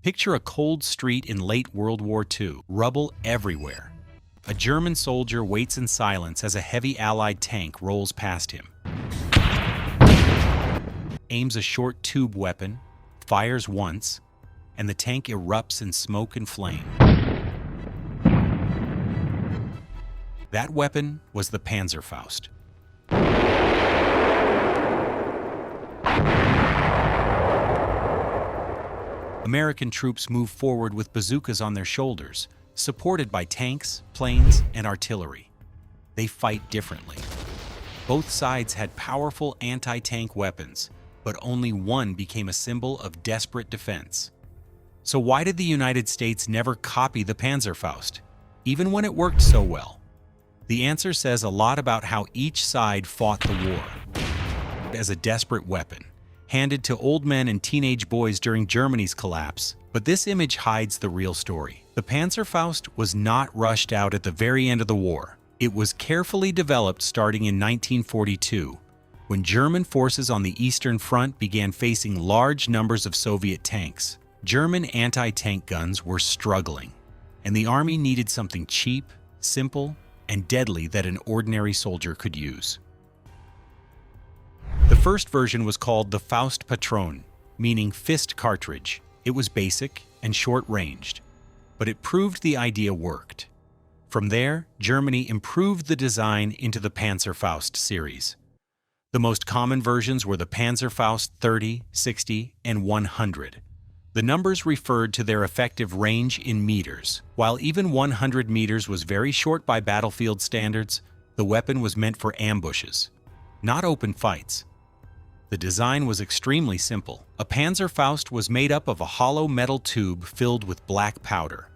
Picture a cold street in late World War II, rubble everywhere. A German soldier waits in silence as a heavy Allied tank rolls past him. Aims a short tube weapon, fires once, and the tank erupts in smoke and flame. That weapon was the Panzerfaust. American troops move forward with bazookas on their shoulders, supported by tanks, planes, and artillery. They fight differently. Both sides had powerful anti-tank weapons, but only one became a symbol of desperate defense. So why did the United States never copy the Panzerfaust, even when it worked so well? The answer says a lot about how each side fought the war. As a desperate weapon, handed to old men and teenage boys during Germany's collapse. But this image hides the real story. The Panzerfaust was not rushed out at the very end of the war. It was carefully developed starting in 1942, when German forces on the Eastern Front began facing large numbers of Soviet tanks. German anti-tank guns were struggling, and the army needed something cheap, simple, and deadly that an ordinary soldier could use. The first version was called the Faust Patron, meaning fist cartridge. It was basic and short-ranged, but it proved the idea worked. From there, Germany improved the design into the Panzerfaust series. The most common versions were the Panzerfaust 30, 60, and 100. The numbers referred to their effective range in meters. While even 100 meters was very short by battlefield standards, the weapon was meant for ambushes, not open fights. The design was extremely simple. A Panzerfaust was made up of a hollow metal tube filled with black powder,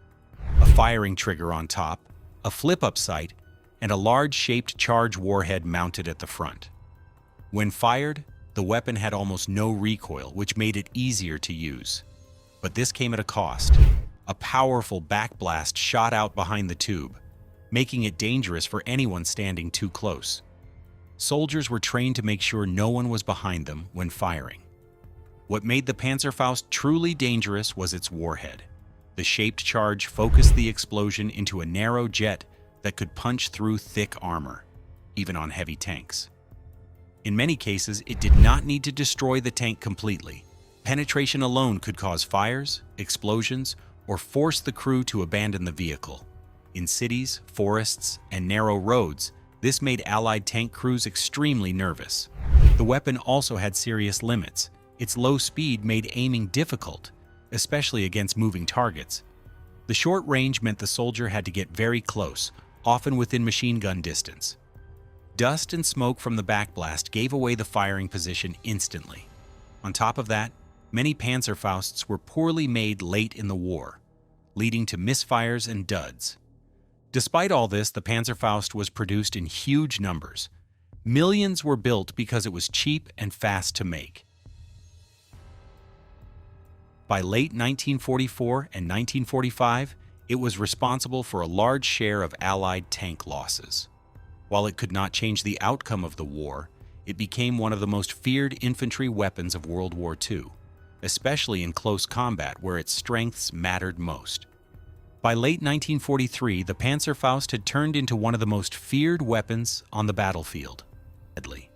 a firing trigger on top, a flip-up sight, and a large-shaped charge warhead mounted at the front. When fired, the weapon had almost no recoil, which made it easier to use. But this came at a cost. A powerful backblast shot out behind the tube, making it dangerous for anyone standing too close. Soldiers were trained to make sure no one was behind them when firing. What made the Panzerfaust truly dangerous was its warhead. The shaped charge focused the explosion into a narrow jet that could punch through thick armor, even on heavy tanks. In many cases, it did not need to destroy the tank completely. Penetration alone could cause fires, explosions, or force the crew to abandon the vehicle. In cities, forests, and narrow roads, this made Allied tank crews extremely nervous. The weapon also had serious limits. Its low speed made aiming difficult, especially against moving targets. The short range meant the soldier had to get very close, often within machine gun distance. Dust and smoke from the backblast gave away the firing position instantly. On top of that, many Panzerfausts were poorly made late in the war, leading to misfires and duds. Despite all this, the Panzerfaust was produced in huge numbers. Millions were built because it was cheap and fast to make. By late 1944 and 1945, it was responsible for a large share of Allied tank losses. While it could not change the outcome of the war, it became one of the most feared infantry weapons of World War II, especially in close combat where its strengths mattered most. By late 1943, the Panzerfaust had turned into one of the most feared weapons on the battlefield. Deadly.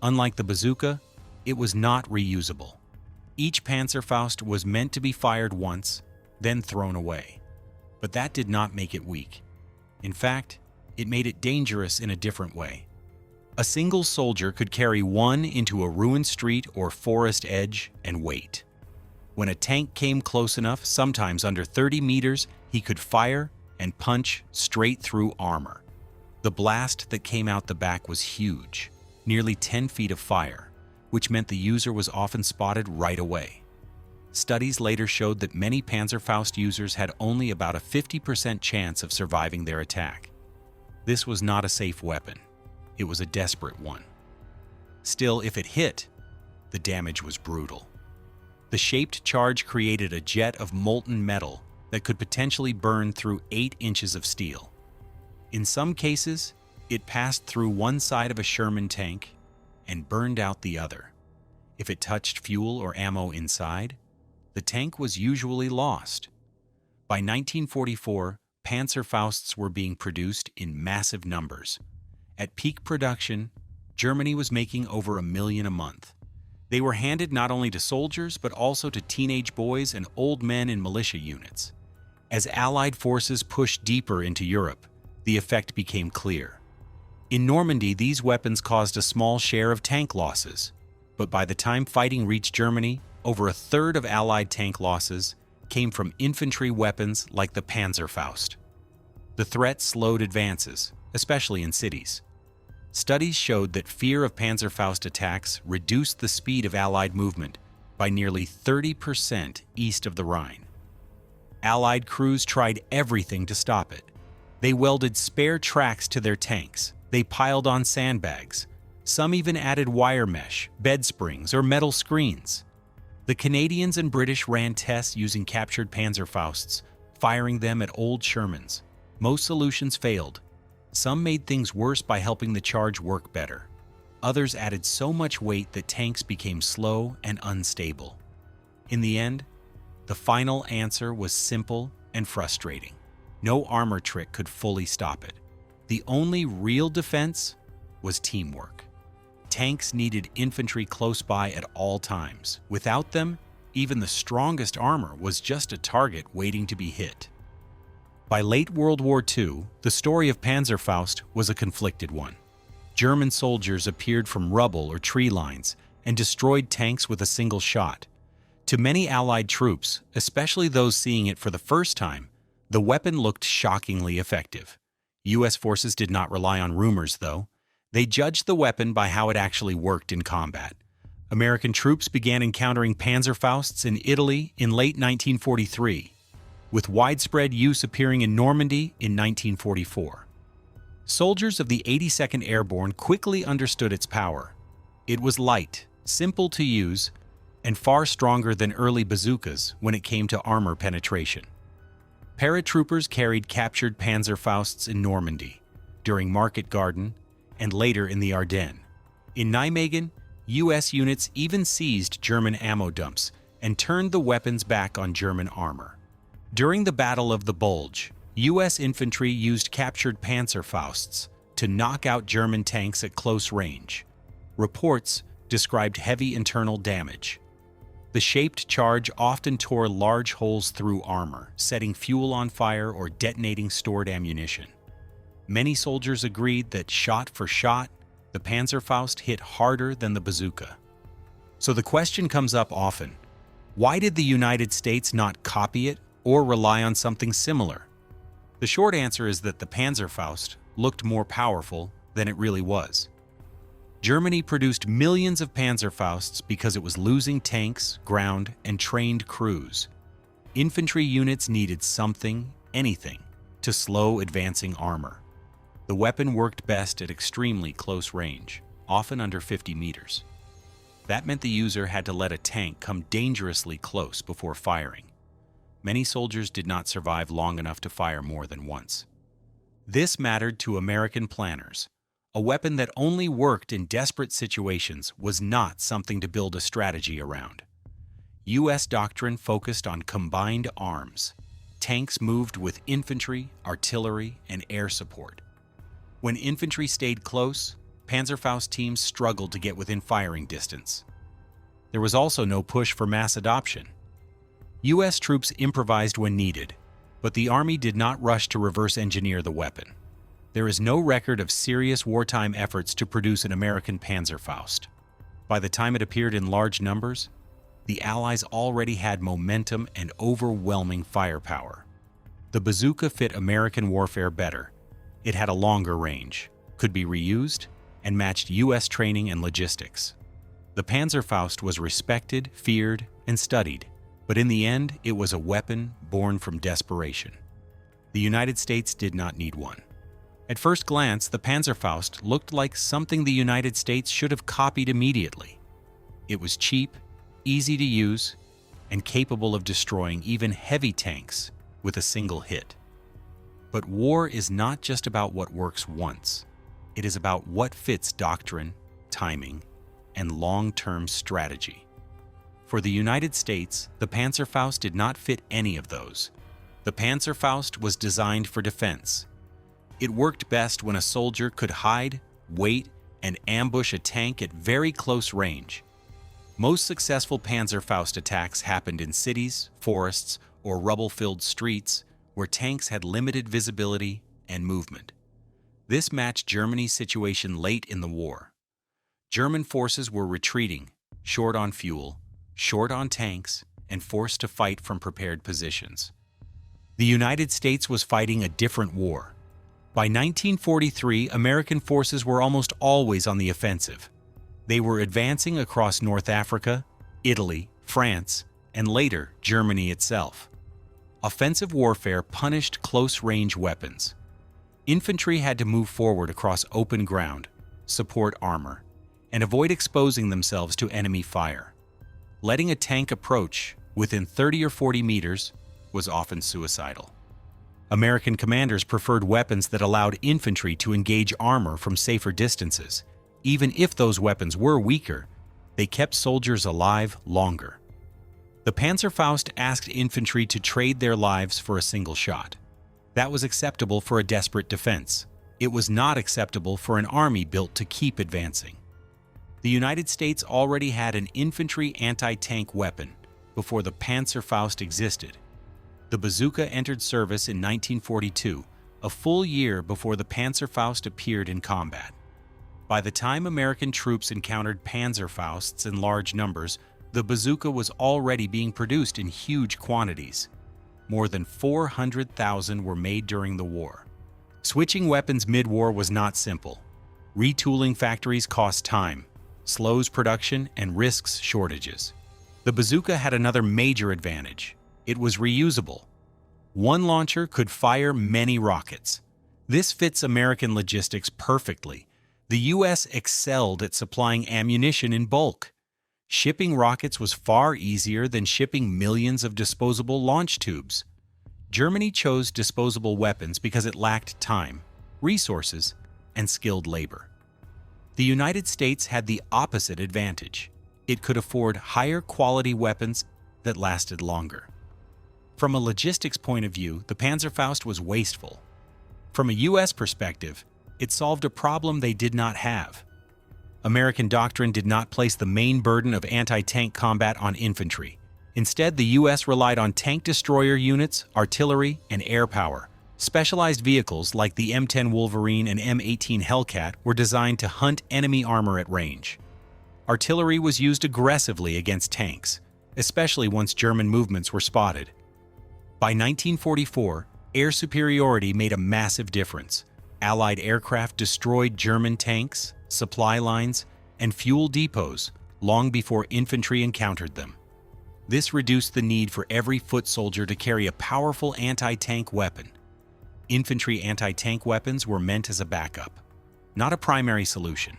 Unlike the bazooka, it was not reusable. Each Panzerfaust was meant to be fired once, then thrown away. But that did not make it weak. In fact, it made it dangerous in a different way. A single soldier could carry one into a ruined street or forest edge and wait. When a tank came close enough, sometimes under 30 meters, he could fire and punch straight through armor. The blast that came out the back was huge, nearly 10 feet of fire, which meant the user was often spotted right away. Studies later showed that many Panzerfaust users had only about a 50% chance of surviving their attack. This was not a safe weapon. It was a desperate one. Still, if it hit, the damage was brutal. The shaped charge created a jet of molten metal that could potentially burn through 8 inches of steel. In some cases, it passed through one side of a Sherman tank and burned out the other. If it touched fuel or ammo inside, the tank was usually lost. By 1944, Panzerfausts were being produced in massive numbers. At peak production, Germany was making over 1 million a month. They were handed not only to soldiers but also to teenage boys and old men in militia units. As Allied forces pushed deeper into Europe, the effect became clear. In Normandy, these weapons caused a small share of tank losses, but by the time fighting reached Germany, over a third of Allied tank losses came from infantry weapons like the Panzerfaust. The threat slowed advances, especially in cities. Studies showed that fear of Panzerfaust attacks reduced the speed of Allied movement by nearly 30% east of the Rhine. Allied crews tried everything to stop it. They welded spare tracks to their tanks. They piled on sandbags. Some even added wire mesh, bed springs, or metal screens. The Canadians and British ran tests using captured Panzerfausts, firing them at old Shermans. Most solutions failed. Some made things worse by helping the charge work better. Others added so much weight that tanks became slow and unstable. In the end, the final answer was simple and frustrating. No armor trick could fully stop it. The only real defense was teamwork. Tanks needed infantry close by at all times. Without them, even the strongest armor was just a target waiting to be hit. By late World War II, the story of Panzerfaust was a conflicted one. German soldiers appeared from rubble or tree lines and destroyed tanks with a single shot. To many Allied troops, especially those seeing it for the first time, the weapon looked shockingly effective. U.S. forces did not rely on rumors, though. They judged the weapon by how it actually worked in combat. American troops began encountering Panzerfausts in Italy in late 1943, with widespread use appearing in Normandy in 1944. Soldiers of the 82nd Airborne quickly understood its power. It was light, simple to use, and far stronger than early bazookas when it came to armor penetration. Paratroopers carried captured Panzerfausts in Normandy, during Market Garden, and later in the Ardennes. In Nijmegen, U.S. units even seized German ammo dumps and turned the weapons back on German armor. During the Battle of the Bulge, U.S. infantry used captured Panzerfausts to knock out German tanks at close range. Reports described heavy internal damage. The shaped charge often tore large holes through armor, setting fuel on fire or detonating stored ammunition. Many soldiers agreed that shot for shot, the Panzerfaust hit harder than the bazooka. So the question comes up often: why did the United States not copy it or rely on something similar? The short answer is that the Panzerfaust looked more powerful than it really was. Germany produced millions of Panzerfausts because it was losing tanks, ground, and trained crews. Infantry units needed something, anything, to slow advancing armor. The weapon worked best at extremely close range, often under 50 meters. That meant the user had to let a tank come dangerously close before firing. Many soldiers did not survive long enough to fire more than once. This mattered to American planners. A weapon that only worked in desperate situations was not something to build a strategy around. U.S. doctrine focused on combined arms. Tanks moved with infantry, artillery, and air support. When infantry stayed close, Panzerfaust teams struggled to get within firing distance. There was also no push for mass adoption. U.S. troops improvised when needed, but the Army did not rush to reverse engineer the weapon. There is no record of serious wartime efforts to produce an American Panzerfaust. By the time it appeared in large numbers, the Allies already had momentum and overwhelming firepower. The bazooka fit American warfare better. It had a longer range, could be reused, and matched U.S. training and logistics. The Panzerfaust was respected, feared, and studied, but in the end, it was a weapon born from desperation. The United States did not need one. At first glance, the Panzerfaust looked like something the United States should have copied immediately. It was cheap, easy to use, and capable of destroying even heavy tanks with a single hit. But war is not just about what works once. It is about what fits doctrine, timing, and long-term strategy. For the United States, the Panzerfaust did not fit any of those. The Panzerfaust was designed for defense. It worked best when a soldier could hide, wait, and ambush a tank at very close range. Most successful Panzerfaust attacks happened in cities, forests, or rubble-filled streets where tanks had limited visibility and movement. This matched Germany's situation late in the war. German forces were retreating, short on fuel, short on tanks, and forced to fight from prepared positions. The United States was fighting a different war. By 1943, American forces were almost always on the offensive. They were advancing across North Africa, Italy, France, and later Germany itself. Offensive warfare punished close-range weapons. Infantry had to move forward across open ground, support armor, and avoid exposing themselves to enemy fire. Letting a tank approach within 30 or 40 meters was often suicidal. American commanders preferred weapons that allowed infantry to engage armor from safer distances. Even if those weapons were weaker, they kept soldiers alive longer. The Panzerfaust asked infantry to trade their lives for a single shot. That was acceptable for a desperate defense. It was not acceptable for an army built to keep advancing. The United States already had an infantry anti-tank weapon before the Panzerfaust existed. The bazooka entered service in 1942, a full year before the Panzerfaust appeared in combat. By the time American troops encountered Panzerfausts in large numbers, the bazooka was already being produced in huge quantities. More than 400,000 were made during the war. Switching weapons mid-war was not simple. Retooling factories cost time, slows production, and risks shortages. The bazooka had another major advantage. It was reusable. One launcher could fire many rockets. This fits American logistics perfectly. The U.S. excelled at supplying ammunition in bulk. Shipping rockets was far easier than shipping millions of disposable launch tubes. Germany chose disposable weapons because it lacked time, resources, and skilled labor. The United States had the opposite advantage. It could afford higher quality weapons that lasted longer. From a logistics point of view, the Panzerfaust was wasteful. From a U.S. perspective, it solved a problem they did not have. American doctrine did not place the main burden of anti-tank combat on infantry. Instead, the U.S. relied on tank destroyer units, artillery, and air power. Specialized vehicles like the M10 Wolverine and M18 Hellcat were designed to hunt enemy armor at range. Artillery was used aggressively against tanks, especially once German movements were spotted. By 1944, air superiority made a massive difference. Allied aircraft destroyed German tanks, supply lines, and fuel depots long before infantry encountered them. This reduced the need for every foot soldier to carry a powerful anti-tank weapon. Infantry anti-tank weapons were meant as a backup, not a primary solution.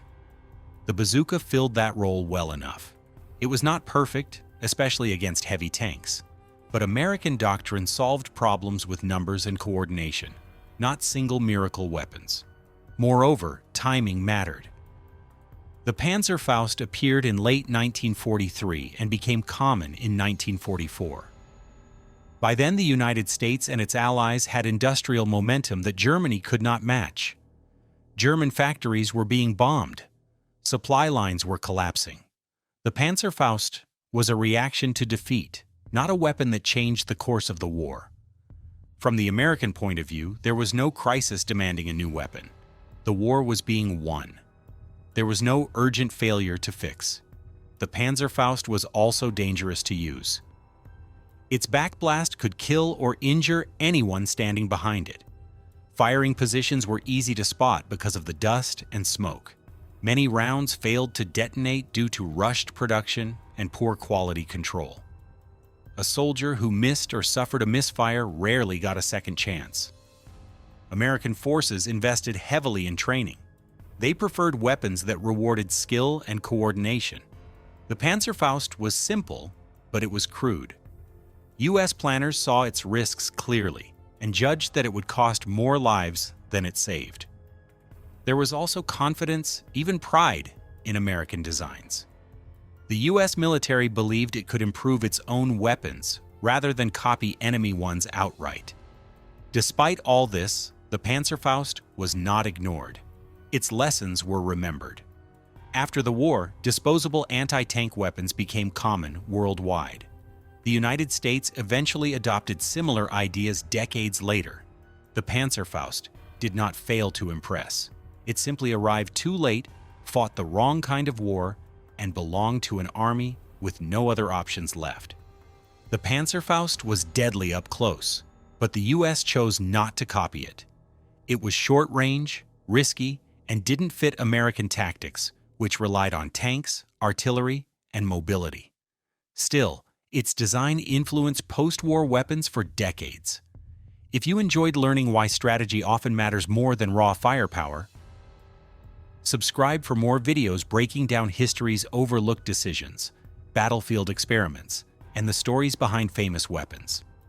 The bazooka filled that role well enough. It was not perfect, especially against heavy tanks, but American doctrine solved problems with numbers and coordination, not single miracle weapons. Moreover, timing mattered. The Panzerfaust appeared in late 1943 and became common in 1944. By then, the United States and its allies had industrial momentum that Germany could not match. German factories were being bombed. Supply lines were collapsing. The Panzerfaust was a reaction to defeat, not a weapon that changed the course of the war. From the American point of view, there was no crisis demanding a new weapon. The war was being won. There was no urgent failure to fix. The Panzerfaust was also dangerous to use. Its backblast could kill or injure anyone standing behind it. Firing positions were easy to spot because of the dust and smoke. Many rounds failed to detonate due to rushed production and poor quality control. A soldier who missed or suffered a misfire rarely got a second chance. American forces invested heavily in training. They preferred weapons that rewarded skill and coordination. The Panzerfaust was simple, but it was crude. U.S. planners saw its risks clearly and judged that it would cost more lives than it saved. There was also confidence, even pride, in American designs. The US military believed it could improve its own weapons rather than copy enemy ones outright. Despite all this, the Panzerfaust was not ignored. Its lessons were remembered. After the war, disposable anti-tank weapons became common worldwide. The United States eventually adopted similar ideas decades later. The Panzerfaust did not fail to impress. It simply arrived too late, fought the wrong kind of war, and belonged to an army with no other options left. The Panzerfaust was deadly up close, but the US chose not to copy it. It was short-range, risky, and didn't fit American tactics, which relied on tanks, artillery, and mobility. Still, its design influenced post-war weapons for decades. If you enjoyed learning why strategy often matters more than raw firepower, subscribe for more videos breaking down history's overlooked decisions, battlefield experiments, and the stories behind famous weapons.